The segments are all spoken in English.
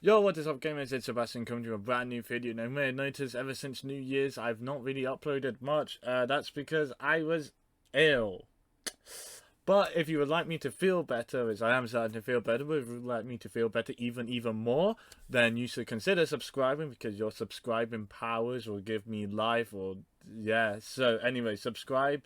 Yo, what is up gamers, it's Sebastian coming to a brand new video. Now you may have noticed ever since New Year's I've not really uploaded much. That's because I was ill. But if you would like me to feel better, as I am starting to feel better, but if you would like me to feel better even more, then you should consider subscribing, because your subscribing powers will give me life, or yeah. So anyway, subscribe,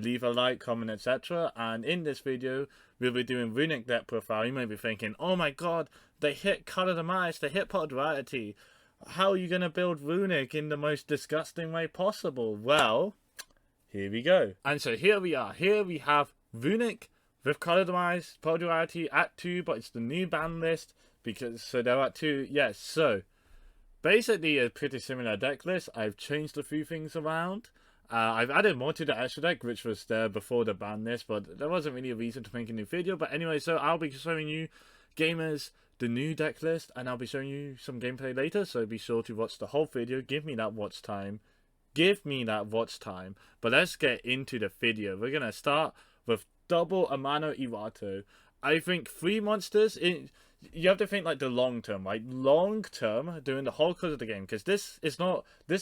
leave a like, comment, etc. And in this video, we'll be doing Runick deck profile. You may be thinking, oh my god, they hit Color the Mice, they hit Popularity. How are you going to build Runick in the most disgusting way possible? Well, here we go. And so here we are. Here we have Runick with Color the Mice, Popularity at 2, but it's the new ban list, because so they're at 2. Yes, so basically a pretty similar deck list. I've changed a few things around. I've added more to the extra deck, which was there before the ban list, but there wasn't really a reason to make a new video. But anyway, so I'll be showing you, gamers, the new deck list, and I'll be showing you some gameplay later, so be sure to watch the whole video. Give me that watch time. Give me that watch time. But let's get into the video. We're going to start with double Amano Iwato. I think 3 monsters, you have to think like the long term, right? Long term, during the whole course of the game, because this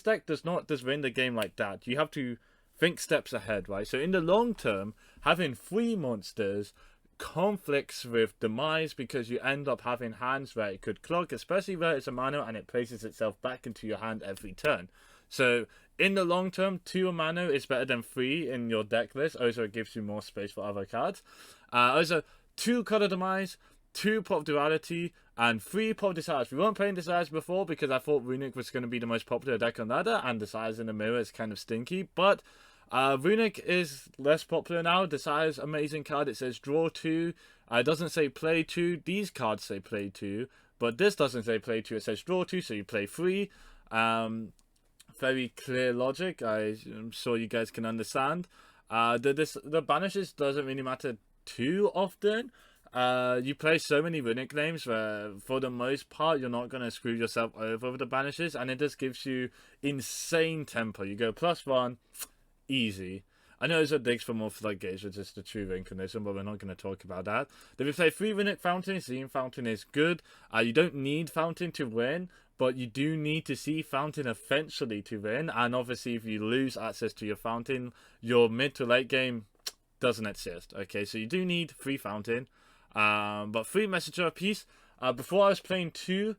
deck does not just win the game like that. You have to think steps ahead, right? So in the long term, having 3 monsters conflicts with Demise, because you end up having hands where it could clog, especially where it's a Amano and it places itself back into your hand every turn. So in the long term, 2 Amano is better than 3 in your deck list. Also, it gives you more space for other cards. Also, 2 Color Demise, 2 Pop Duality, and 3 Pop Desires. We weren't playing Desires before because I thought Runick was going to be the most popular deck on ladder, and Desires in the mirror is kind of stinky, but Runick is less popular now. Desires, amazing card. It says draw 2. It doesn't say play 2. These cards say play 2, but this doesn't say play 2. It says draw 2, so you play 3. Very clear logic. I'm sure you guys can understand. The banishes doesn't really matter too often. You play so many Runick names where, for the most part, you're not going to screw yourself over with the banishes, and it just gives you insane tempo. You go +1, easy. I know there's a digs for more floodgates, which is the true reincarnation, but we're not going to talk about that. Then we play 3 Runick Fountain. Seeing Fountain is good. You don't need Fountain to win, but you do need to see Fountain eventually to win. And obviously, if you lose access to your Fountain, your mid to late game doesn't exist. Okay, so you do need 3 Fountain. But 3 Messenger apiece. Before I was playing 2,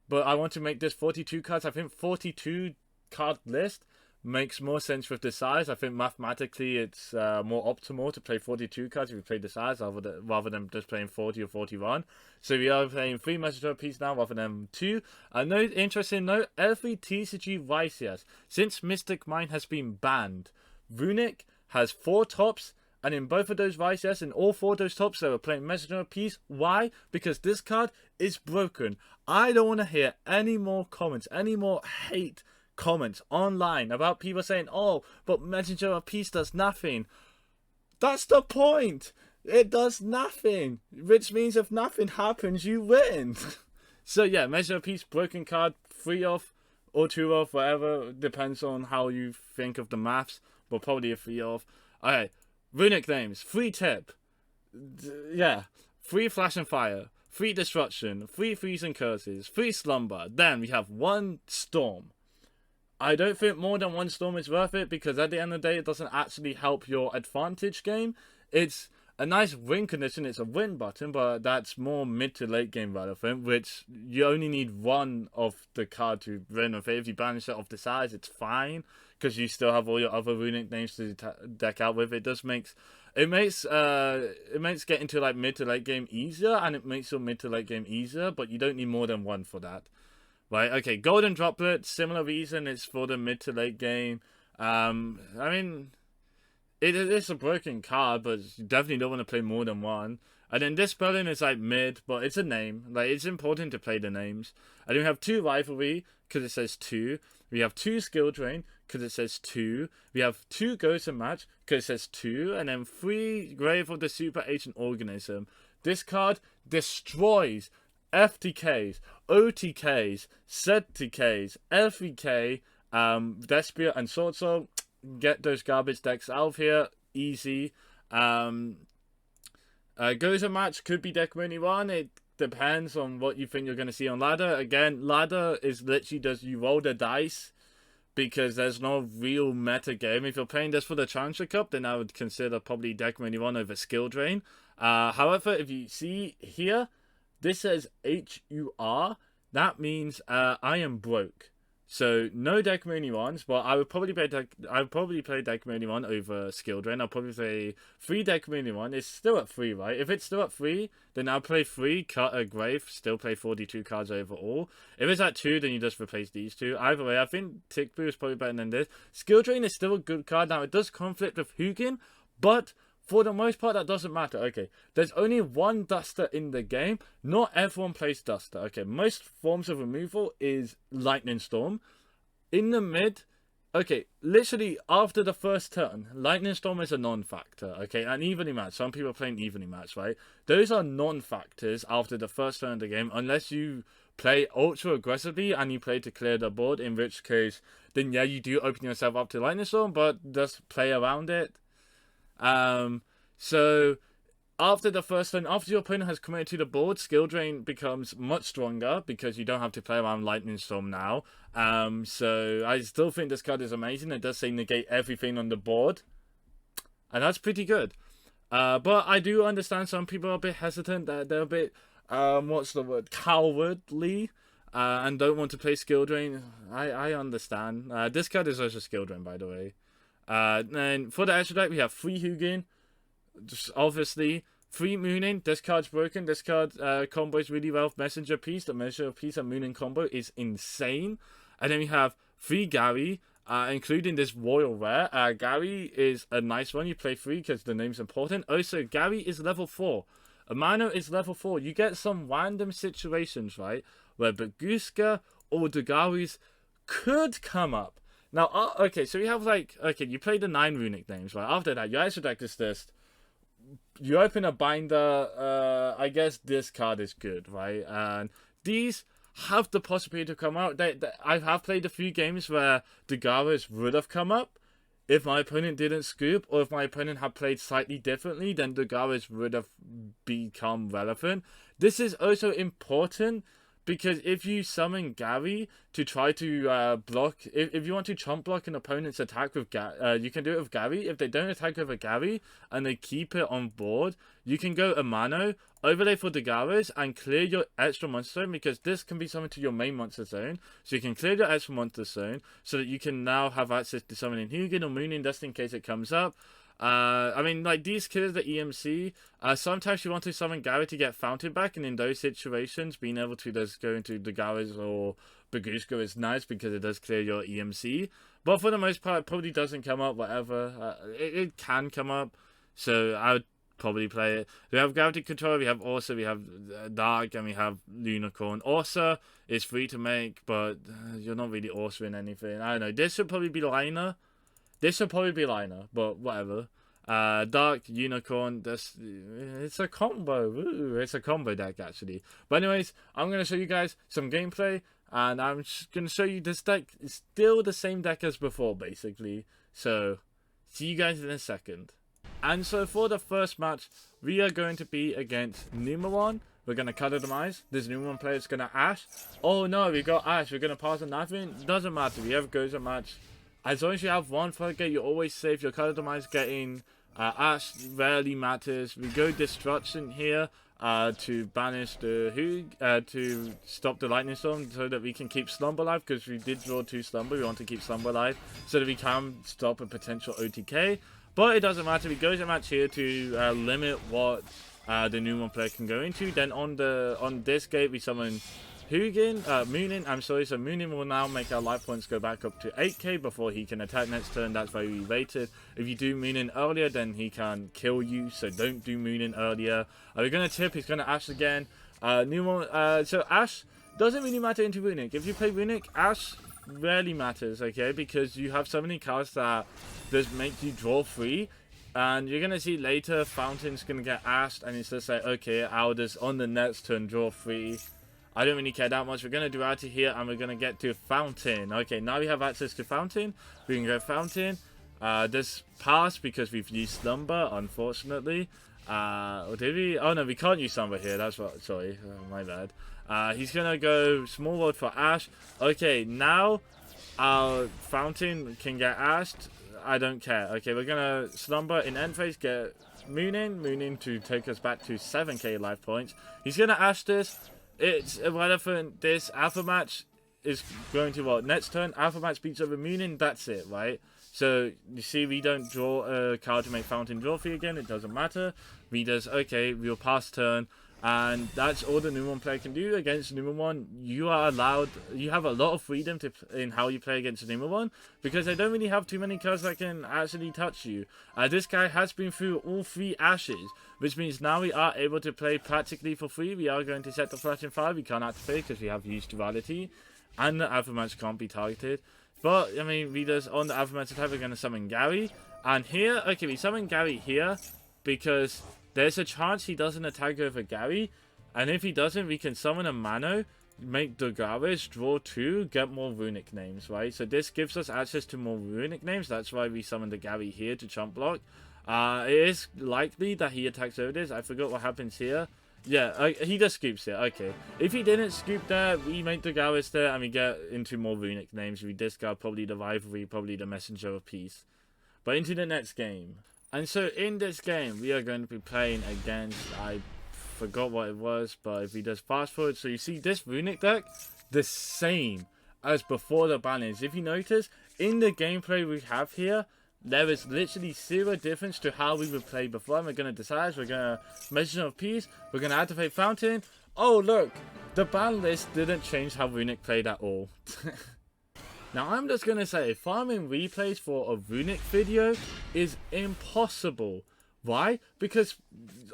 but I want to make this 42 cards. I think 42 card list makes more sense with the size. I think mathematically it's more optimal to play 42 cards if you play the size rather than just playing 40 or 41. So we are playing 3 Messenger apiece now rather than 2. Note, interesting note, every TCG YCS since Mystic Mine has been banned, Runick has 4 tops. And in both of those YCS, in all 4 of those tops, they were playing Messenger apiece. Why? Because this card is broken. I don't want to hear any more comments, any more hate comments online about people saying, oh, but Messenger apiece does nothing. That's the point. It does nothing. Which means if nothing happens, you win. So yeah, Messenger apiece, broken card, 3 off or 2 off, whatever. Depends on how you think of the maths, but probably a 3 off. Alright. Runick names, 3 tip, yeah, 3 flash and fire, 3 destruction, 3 freeze and curses, 3 slumber, then we have 1 storm. I don't think more than 1 storm is worth it, because at the end of the day it doesn't actually help your advantage game. It's a nice win condition, it's a win button, but that's more mid to late game relevant, which you only need 1 of the card to win with it. If you banish it off the size, it's fine, because you still have all your other Runick names to deck out with. It makes getting to like mid to late game easier, and it makes your mid to late game easier, but you don't need more than 1 for that. Right, okay, Golden Droplet, similar reason, it's for the mid to late game. I mean, it's a broken card, but you definitely don't want to play more than 1. And then this spelling is like mid, but it's a name. Like, it's important to play the names. And then we have 2 Rivalry, because it says 2. We have 2 Skill Drain, because it says 2. We have 2 Ghost and Match, because it says 2. And then 3 Grave of the Super Ancient Organism. This card destroys FTKs, OTKs, ZTKs, LVK, Despia, and Sword Soul. Get those garbage decks out of here. Easy. Goes a match, could be deck only 1. depends on what you think you're going to see on ladder. Again, ladder is literally just you roll the dice because there's no real meta game. If you're playing this for the Challenger Cup, then I would consider probably deck Numeron over skill drain. However, if you see here, this says HUR. That means I am broke. So no deck Numerons, but I would probably play deck Numeron over skill drain. I'll probably play 3 deck Numeron. It's still at 3, right? If it's still at 3, then I'll play 3, cut a grave, still play 42 cards overall. If it's at 2, then you just replace these 2. Either way, I think Tick Blue is probably better than this. Skill drain is still a good card. Now it does conflict with Hugin, but for the most part, that doesn't matter. Okay, there's only one Duster in the game. Not everyone plays Duster. Okay, most forms of removal is Lightning Storm. In the mid, okay, literally after the first turn, Lightning Storm is a non-factor. Okay, and evenly matched. Some people are playing evenly matched, right? Those are non-factors after the first turn of the game, unless you play ultra aggressively and you play to clear the board, in which case, then yeah, you do open yourself up to Lightning Storm, but just play around it. So after the first turn, after your opponent has committed to the board, skill drain becomes much stronger because you don't have to play around Lightning Storm now. So I still think this card is amazing. It does say negate everything on the board, and that's pretty good. But I do understand some people are a bit hesitant, that they're a bit what's the word, cowardly, and don't want to play skill drain. I understand. This card is also skill drain, by the way. Then for the extra deck, we have 3 Hugin, just obviously 3 Mooning. This card's broken. This card combos really well with Messenger Piece. The Messenger Piece and Mooning combo is insane. And then we have 3 Gary, including this Royal Rare. Gary is a nice one. You play 3 because the name's important. Also, Gary is level 4. Amano is level 4. You get some random situations, right, where Baguska or Dagaris could come up. Now, okay, so we have like, okay, you play the 9 Runick names, right? After that, your extra deck is just, you open a binder, I guess this card is good, right? And these have the possibility to come out. I have played a few games where Dagaris would have come up if my opponent didn't scoop, or if my opponent had played slightly differently, then Dagaris would have become relevant. This is also important because if you summon Gary to try to block, if you want to chump block an opponent's attack with you can do it with Gary. If they don't attack with a Gary and they keep it on board, you can go Amano, overlay for Dagaris, and clear your extra monster zone, because this can be summoned to your main monster zone. So you can clear your extra monster zone so that you can now have access to summoning Hugin or Mooning just in case it comes up. I mean, like, these kills the EMC, sometimes you want to summon Gary to get Fountain back, and in those situations, being able to just go into Dagaris or Baguska is nice because it does clear your EMC. But for the most part, it probably doesn't come up, whatever. It can come up, so I would probably play it. We have Gravity Control, we have Orsa, we have Dark, and we have Unicorn. Orsa is free to make, but you're not really Orsa in anything. I don't know, this should probably be Liner. This should probably be Liner, but whatever. Dark, Unicorn, it's a combo. Ooh, it's a combo deck, actually. But anyways, I'm going to show you guys some gameplay, and I'm just going to show you this deck is still the same deck as before, basically. So, see you guys in a second. And so for the first match, we are going to be against Numeron. We're going to customize. This Numeron player is going to Ash. Oh no, we got Ash. We're going to pass on nothing. Doesn't matter. We have Goza match. As long as you have one floodgate, you're always safe. Your customize getting Ash rarely matters. We go Destruction here to banish the to stop the Lightning Storm so that we can keep Slumber alive, because we did draw 2 Slumber. We want to keep Slumber alive so that we can stop a potential OTK. But it doesn't matter. We go to match here to limit what the Numeron player can go into. Then on this gate we summon Mooning, I'm sorry, so Mooning will now make our life points go back up to 8k before he can attack next turn. That's very rated. If you do Mooning earlier, then he can kill you, so don't do Mooning earlier. We're going to tip, he's going to Ash again. So Ash doesn't really matter into Runick. If you play Runick, Ash rarely matters, okay, because you have so many cards that just make you draw free. And you're going to see later, Fountain's going to get Ashed, and it's just like, okay, I'll just on the next turn draw free. I don't really care that much. We're going to do out of here, and we're going to get to Fountain. Okay, now we have access to Fountain. We can go Fountain. This passed because we've used Slumber, unfortunately. Or did we? Oh no, we can't use Samba here. That's what. Sorry, my bad. He's gonna go small world for Ash. Okay, now our fountain can get ashed. I don't care. Okay, we're gonna slumber in end phase, get Moonin to take us back to 7k life points. He's gonna ash this. It's irrelevant. This alpha match is going to what? Next turn, alpha match beats over Moonin. That's it, right? So you see, we don't draw a card to make fountain draw free again. It doesn't matter. We just okay. We'll pass turn. And that's all the Numeron player can do against Numeron. You are allowed, you have a lot of freedom in how you play against Numeron, because they don't really have too many cards that can actually touch you. This guy has been through all 3 ashes, which means now we are able to play practically for free. We are going to set the flash in 5. We can't activate because we have used duality, and the alpha match can't be targeted. But I mean, we just on the alpha match attack, we're going to summon Gary, and here, okay, we summon Gary here because there's a chance he doesn't attack over Gary, and if he doesn't, we can summon a Mano, make Dogaris, draw 2, get more Runick names, right? So this gives us access to more Runick names. That's why we summoned the Gary here to chump block. It is likely that he attacks over this. I forgot what happens here. Yeah, he just scoops it. Okay. If he didn't scoop there, we make Dogaris there, and we get into more Runick names. We discard probably the Rivalry, probably the Messenger of Peace. But into the next game. And so in this game, we are going to be playing against, I forgot what it was, but if we just fast forward, so you see this Runick deck, the same as before the BANLIST. If you notice, in the gameplay we have here, there is literally 0 difference to how we would play before. And we're going to decide, we're going to Messenger of Peace, we're going to activate Fountain. Oh look, the BANLIST didn't change how Runick played at all. Now, I'm just going to say, farming replays for a Runick video is impossible. Why? Because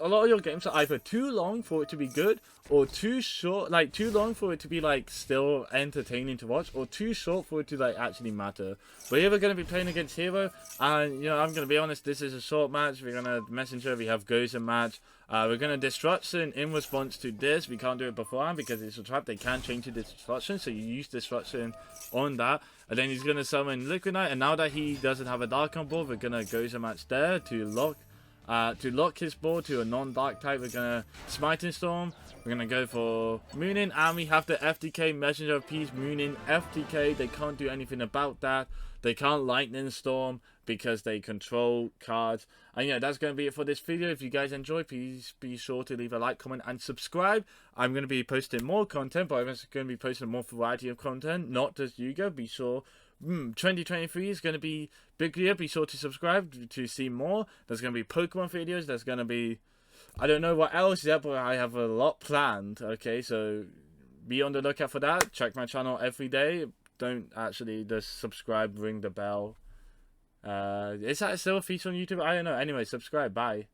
a lot of your games are either too long for it to be good, or too short, like too long for it to be like still entertaining to watch, or too short for it to like actually matter. But here we're going to be playing against Hero, and you know, I'm going to be honest, this is a short match. We're going to Messenger, we have Gozen match. We're going to Destruction in response to this. We can't do it beforehand because it's a trap. They can change to Destruction, so you use Destruction on that. And then he's going to summon Liquidite, and now that he doesn't have a Dark on board, we're going to Gozen match there to lock his board to a non-dark type. We're going to Smiting Storm. We're going to go for Moonin, and we have the FTK, Messenger of Peace, Moonin, FTK. They can't do anything about that. They can't Lightning Storm because they control cards. And yeah, that's going to be it for this video. If you guys enjoy, please be sure to leave a like, comment, and subscribe. I'm going to be posting more content, but I'm also going to be posting more variety of content, not just Yu-Gi-Oh! Be sure 2023 is going to be big year. Be sure to subscribe to see more. There's going to be Pokemon videos. There's going to be, I don't know what else yet, but I have a lot planned. Okay, so be on the lookout for that. Check my channel every day. Don't actually just subscribe, ring the bell. Is that still a feature on YouTube? I don't know. Anyway, subscribe. Bye.